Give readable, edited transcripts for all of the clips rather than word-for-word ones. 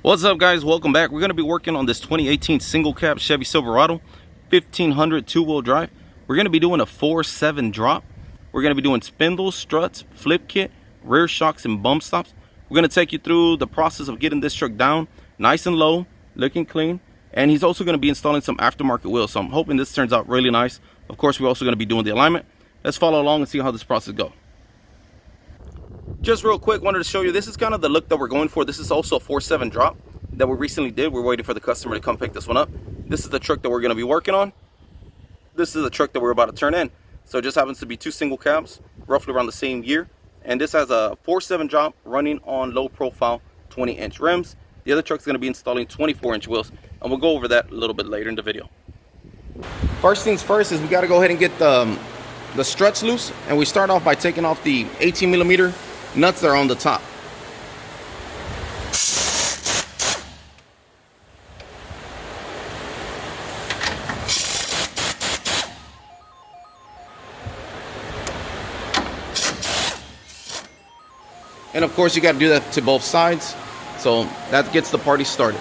What's up, guys? Welcome back. We're going to be working on this 2018 single cab Chevy Silverado 1500 two-wheel drive. We're going to be doing a 4.7 drop. We're going to be doing spindles, struts, flip kit, rear shocks, and bump stops. We're going to take you through the process of getting this truck down nice and low, looking clean. And he's also going to be installing some aftermarket wheels, so I'm hoping this turns out really nice. Of course, we're also going to be doing the alignment. Let's follow along and see how this process goes. Just real quick, wanted to show you, this is kind of the look that we're going for. This is also a 4.7 drop that we recently did. We're waiting for the customer to come pick this one up. This is the truck that we're going to be working on. This is the truck that we're about to turn in. So it just happens to be two single cabs, roughly around the same year. And this has a 4.7 drop running on low profile 20-inch rims. The other truck's going to be installing 24-inch wheels, and we'll go over that a little bit later in the video. First things first is we got to go ahead and get the struts loose, and we start off by taking off the 18mm nuts that are on the top. And of course you got to do that to both sides, so that gets the party started.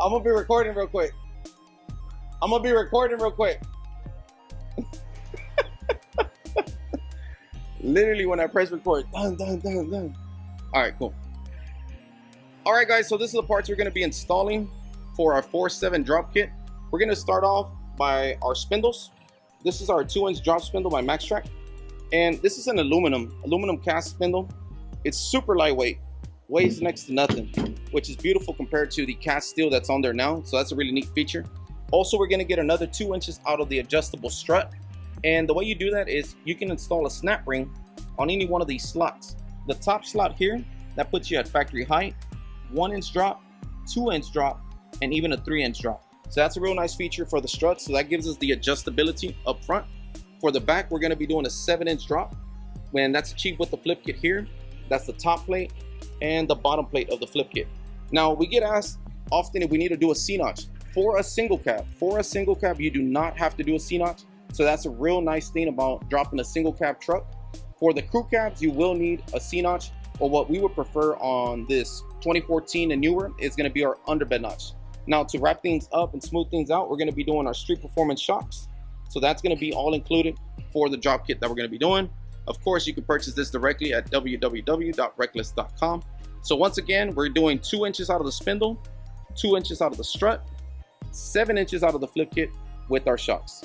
I'm gonna be recording real quick. Literally when I press record, done. All right, cool. All right, guys, so this is the parts we're gonna be installing for our 4.7 drop kit. We're gonna start off by our spindles. This is our 2-inch drop spindle by MaxTrack. And this is an aluminum cast spindle. It's super lightweight, weighs next to nothing, which is beautiful compared to the cast steel that's on there now. So that's a really neat feature. Also, we're gonna get another 2 inches out of the adjustable strut. And the way you do that is you can install a snap ring on any one of these slots. The top slot here, that puts you at factory height, 1-inch drop, 2-inch drop, and even a 3-inch drop. So that's a real nice feature for the strut. So that gives us the adjustability up front. For the back, we're gonna be doing a 7-inch drop. When that's achieved with the flip kit here, that's the top plate and the bottom plate of the flip kit. Now, we get asked often if we need to do a C-notch for a single cab. For a single cab, you do not have to do a C-notch. So that's a real nice thing about dropping a single cab truck. For the crew cabs, you will need a C-notch, or what we would prefer on this 2014 and newer is gonna be our underbed notch. Now, to wrap things up and smooth things out, we're gonna be doing our street performance shocks. So that's gonna be all included for the drop kit that we're gonna be doing. Of course, you can purchase this directly at www.reklez.com. So once again, we're doing 2 inches out of the spindle, 2 inches out of the strut, 7 inches out of the flip kit with our shocks.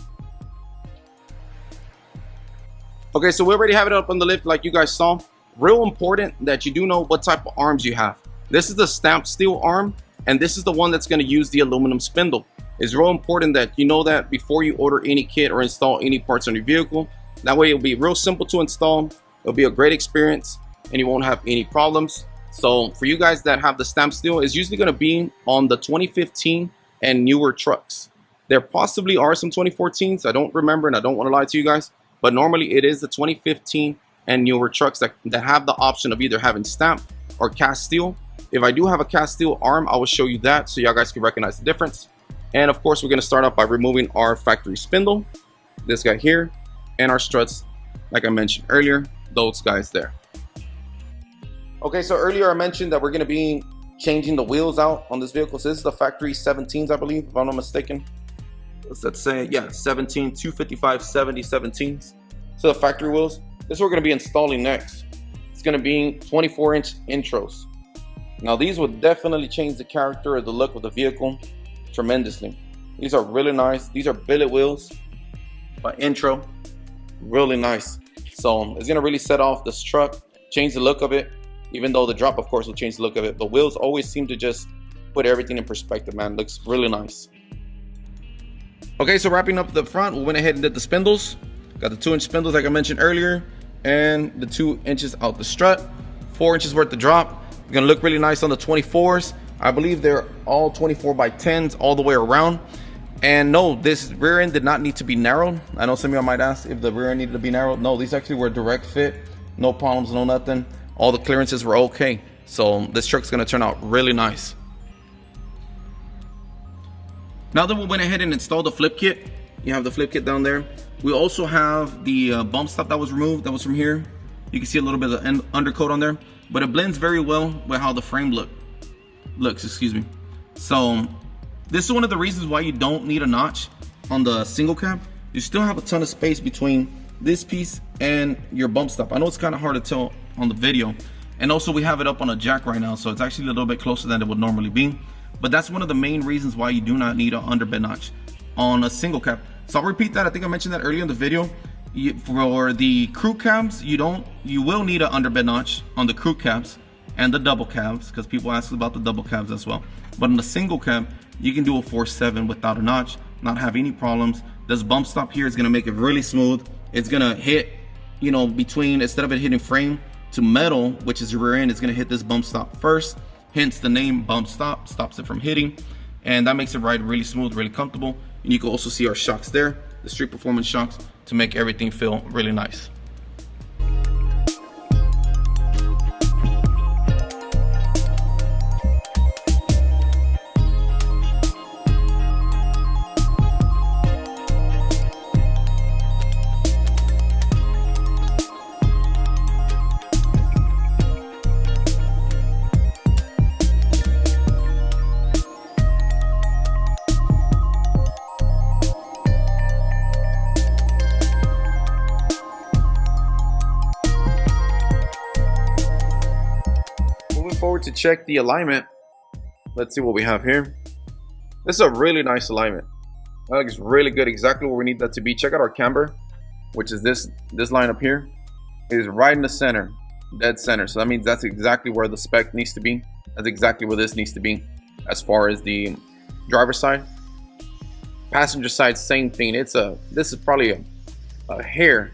Okay, so we already have it up on the lift like you guys saw. Real important that you do know what type of arms you have. This is the stamped steel arm, and this is the one that's gonna use the aluminum spindle. It's real important that you know that before you order any kit or install any parts on your vehicle. That way it'll be real simple to install, it'll be a great experience, and you won't have any problems. So for you guys that have the stamped steel, it's usually gonna be on the 2015 and newer trucks. There possibly are some 2014s, I don't remember and I don't wanna lie to you guys, but normally it is the 2015 and newer trucks that have the option of either having stamped or cast steel. If I do have a cast steel arm, I will show you that so y'all guys can recognize the difference. And of course, we're gonna start off by removing our factory spindle, this guy here, and our struts, like I mentioned earlier, those guys there. Okay, so earlier I mentioned that we're gonna be changing the wheels out on this vehicle. So this is the factory 17s, I believe, if I'm not mistaken. Let's say, yeah, 17, 255, 70, 17s. So the factory wheels, this is what we're gonna be installing next. It's going to be 24-inch intros. Now these will definitely change the character or the look of the vehicle tremendously. These are really nice. These are billet wheels by Intro. Really nice. So it's going to really set off this truck, change the look of it, even though the drop of course will change the look of it. The wheels always seem to just put everything in perspective, man. Looks really nice. Okay, so wrapping up the front, we went ahead and did the spindles. Got the 2-inch spindles like I mentioned earlier, and the 2 inches out the strut, 4 inches worth of drop. It's gonna look really nice on the 24s. I believe they're all 24 by 10s all the way around. And no, this rear end did not need to be narrowed. I know some of y'all might ask if the rear end needed to be narrowed. No, these actually were direct fit, no problems, no nothing. All the clearances were okay. So this truck's gonna turn out really nice. Now that we went ahead and installed the flip kit, you have the flip kit down there. We also have the bump stop that was removed, that was from here. You can see a little bit of the undercoat on there, but it blends very well with how the frame looks, excuse me. So this is one of the reasons why you don't need a notch on the single cab. You still have a ton of space between this piece and your bump stop. I know it's kind of hard to tell on the video. And also we have it up on a jack right now, so it's actually a little bit closer than it would normally be. But that's one of the main reasons why you do not need an underbed notch on a single cab. So I'll repeat that. I think I mentioned that earlier in the video. For the crew cabs, you will need an underbed notch on the crew cabs and the double cabs, because people ask about the double cabs as well. But on the single cab, you can do a 4.7 without a notch, not have any problems. This bump stop here is gonna make it really smooth. It's gonna hit, you know, between, instead of it hitting frame to metal, which is your rear end, it's gonna hit this bump stop first. Hence the name bump stop, stops it from hitting. And that makes it ride really smooth, really comfortable. And you can also see our shocks there, the Street Performance shocks, to make everything feel really nice. Forward to check the alignment. Let's see what we have here. This is a really nice alignment. That looks really good, exactly where we need that to be. Check out our camber, which is this line up here. It is right in the center, dead center. So that means that's exactly where the spec needs to be. That's exactly where this needs to be. As far as the driver's side, passenger side, same thing. This is probably a hair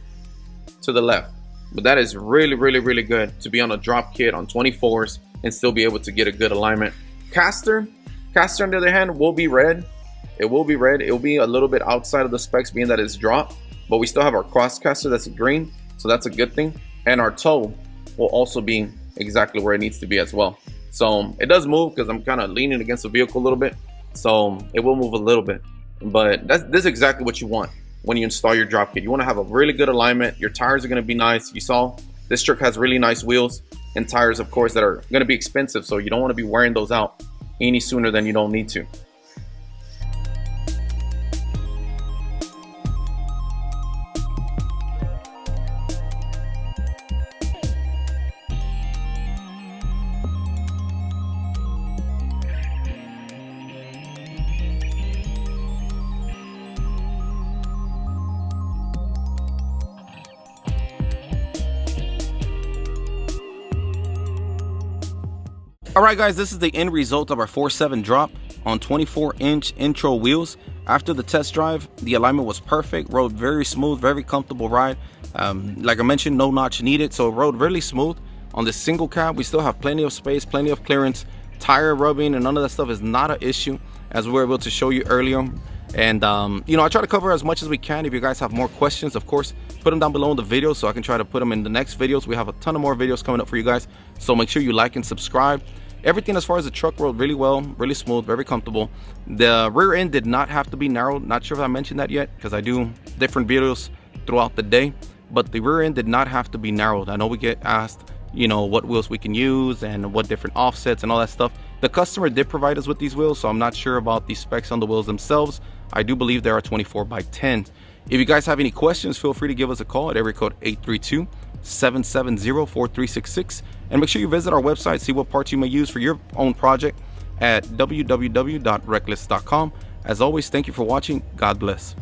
to the left, but that is really, really, really good to be on a drop kit on 24s and still be able to get a good alignment. Caster on the other hand will be red. It will be red. It will be a little bit outside of the specs, being that it's drop, but we still have our cross caster that's green, so that's a good thing. And our toe will also be exactly where it needs to be as well. So it does move because I'm kind of leaning against the vehicle a little bit, so it will move a little bit. But this is exactly what you want when you install your drop kit. You want to have a really good alignment. Your tires are going to be nice. You saw this truck has really nice wheels and tires, of course, that are going to be expensive, so you don't want to be wearing those out any sooner than you don't need to. Alright guys, this is the end result of our 4.7 drop on 24-inch intro wheels. After the test drive, the alignment was perfect, rode very smooth, very comfortable ride. Like I mentioned, no notch needed, so it rode really smooth. On this single cab, we still have plenty of space, plenty of clearance. Tire rubbing and none of that stuff is not an issue, as we were able to show you earlier. And you know, I try to cover as much as we can. If you guys have more questions, of course, put them down below in the video so I can try to put them in the next videos. We have a ton of more videos coming up for you guys, so make sure you like and subscribe. Everything as far as the truck rode really well, really smooth, very comfortable. The rear end did not have to be narrowed. Not sure if I mentioned that yet, because I do different videos throughout the day, but the rear end did not have to be narrowed. I know we get asked, you know, what wheels we can use and what different offsets and all that stuff. The customer did provide us with these wheels, so I'm not sure about the specs on the wheels themselves. I do believe they are 24 by 10. If you guys have any questions, feel free to give us a call at area code 770-4366. And make sure you visit our website, see what parts you may use for your own project at www.reklez.com. As always, thank you for watching. God bless.